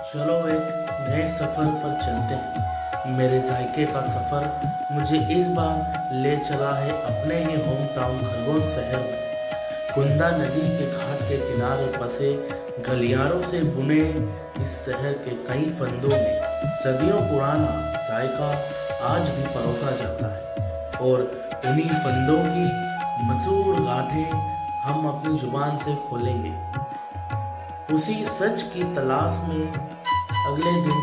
चलो एक नए सफ़र पर चलते हैं। मेरे जायके का सफ़र मुझे इस बार ले चला है अपने ही होम टाउन खरगोन शहर में। कुंदा नदी के घाट के किनारे बसे गलियारों से बुने इस शहर के कई फंदों में सदियों पुराना जायका आज भी परोसा जाता है, और उन्हीं फंदों की मशहूर गाथें हम अपनी जुबान से खोलेंगे। उसी सच की तलाश में अगले दिन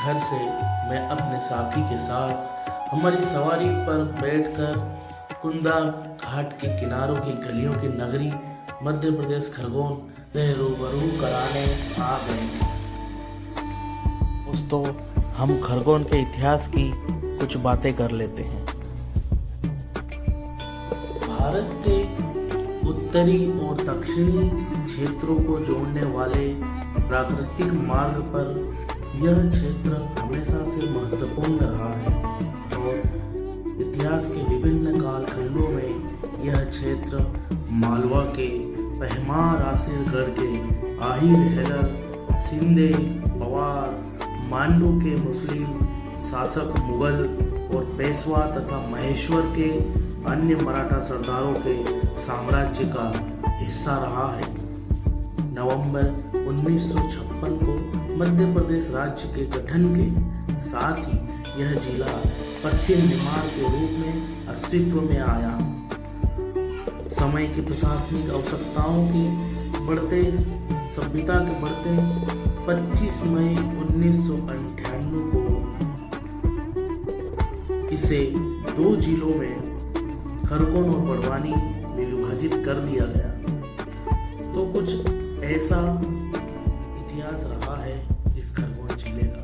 घर से मैं अपने साथी के साथ हमारी सवारी पर बैठकर कुंदा घाट के किनारों की गलियों की नगरी मध्य प्रदेश खरगोन से रूबरू कराने आ गए। दोस्तों, हम खरगोन के इतिहास की कुछ बातें कर लेते हैं। भारत के उत्तरी और दक्षिणी क्षेत्रों को जोड़ने वाले प्राकृतिक मार्ग पर यह क्षेत्र हमेशा से महत्वपूर्ण रहा है, और इतिहास के विभिन्न कालखंडों में यह क्षेत्र मालवा के पहमार आसिरगढ़ के आहिर हैदर, सिंधे, पवार, मांडू के मुस्लिम शासक मुगल और पेशवा तथा महेश्वर के अन्य मराठा सरदारों के साम्राज्य का हिस्सा रहा है। नवंबर 1956 को मध्य प्रदेश राज्य के गठन के साथ ही यह जिला पश्चिम बिहार के रूप में अस्तित्व में आया। समय की प्रशासनिक आवश्यकताओं के बढ़ते सभ्यता के बढ़ते 25 मई 1998 को इसे दो जिलों में खरगोन और बड़वानी में विभाजित कर दिया गया। तो कुछ ऐसा इतिहास रहा है इस खरगोन जिले का।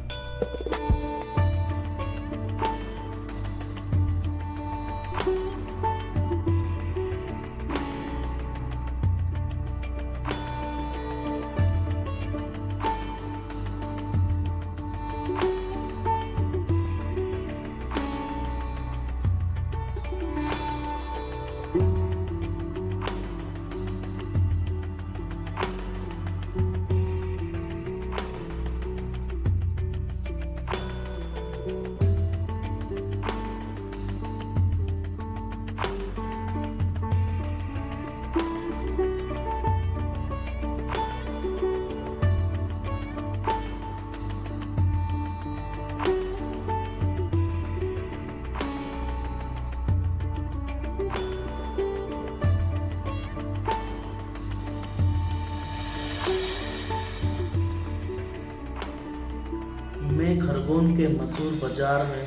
मैं खरगोन के मशहूर बाजार में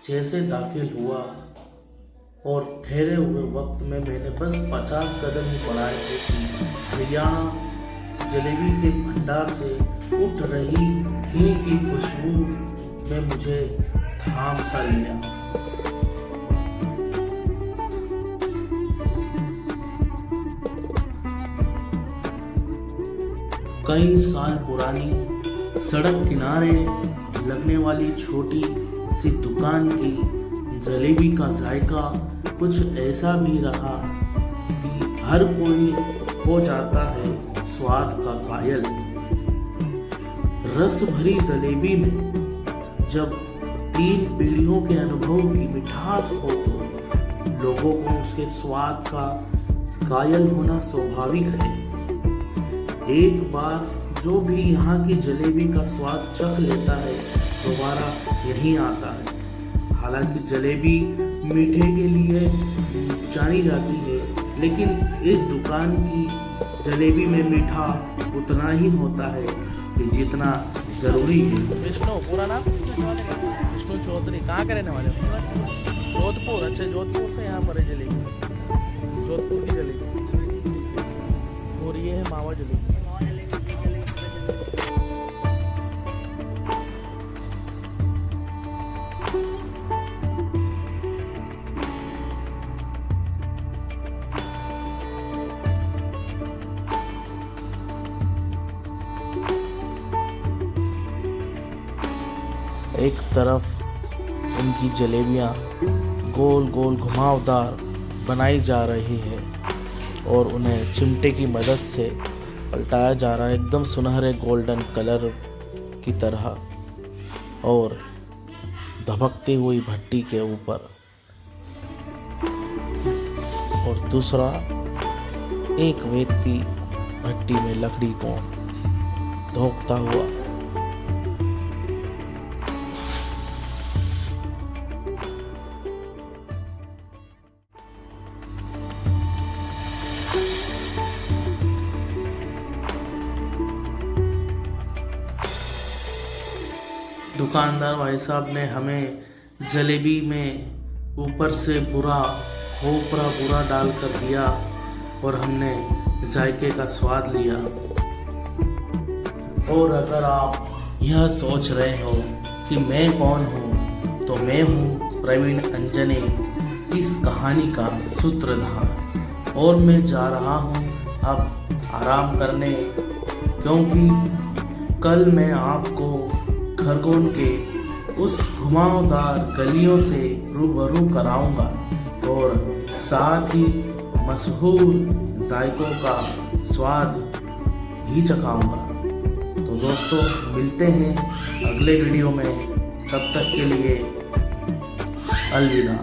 जैसे दाखिल हुआ और ठहरे हुए वक्त में मैंने बस 50 कदम ही बढ़ाए थे कि हरियाणा जलेबी के भंडार से उठ रही घी की खुशबू में मुझे थाम सा लिया। कई साल पुरानी सड़क किनारे लगने वाली छोटी सी दुकान की जलेबी का जायका कुछ ऐसा भी रहा कि हर कोई हो जाता है स्वाद का कायल। रस भरी जलेबी में जब 3 पीढ़ियों के अनुभव की मिठास हो तो लोगों को उसके स्वाद का कायल होना स्वाभाविक है। एक बार जो भी यहाँ की जलेबी का स्वाद चख लेता है दोबारा यहीं आता है। हालांकि जलेबी मीठे के लिए जानी जाती है, लेकिन इस दुकान की जलेबी में मीठा उतना ही होता है कि जितना जरूरी है। विष्णु, पूरा नाम विष्णु चौधरी। कहाँ के रहने वाले? जोधपुर। अच्छा, जोधपुर से यहाँ पर है जलेबी, जोधपुर की जलेबी। और ये है मावा जलेबी। एक तरफ उनकी जलेबियाँ गोल गोल घुमावदार बनाई जा रही है और उन्हें चिमटे की मदद से पलटाया जा रहा है। एकदम सुनहरे गोल्डन कलर की तरह और धबकती हुई भट्टी के ऊपर, और दूसरा एक व्यक्ति भट्टी में लकड़ी को धोखता हुआ। दुकानदार भाई साहब ने हमें जलेबी में ऊपर से पूरा खोपरा पूरा डाल कर दिया और हमने जायके का स्वाद लिया। और अगर आप यह सोच रहे हो कि मैं कौन हूँ, तो मैं हूँ प्रवीण अंजने, इस कहानी का सूत्रधार। और मैं जा रहा हूँ अब आराम करने, क्योंकि कल मैं आपको खरगोन के उस घुमावदार गलियों से रूबरू कराऊंगा और साथ ही मशहूर जायकों का स्वाद भी चखाऊंगा। तो दोस्तों, मिलते हैं अगले वीडियो में, तब तक के लिए अलविदा।